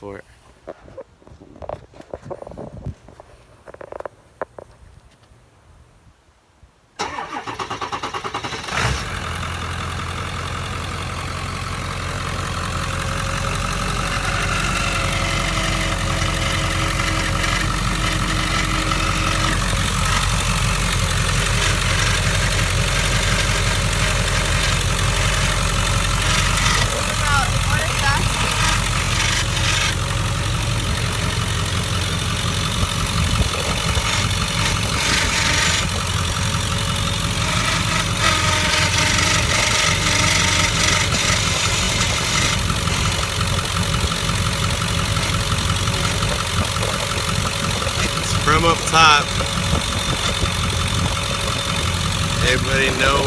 for it. From up top, everybody know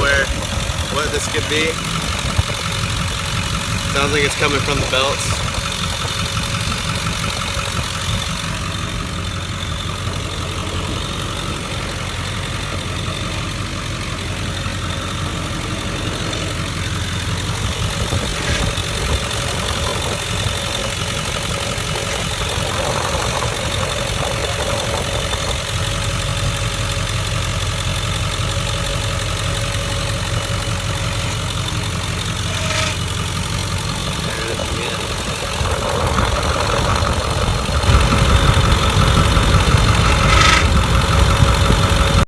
what this could be? Sounds like it's coming from the belts.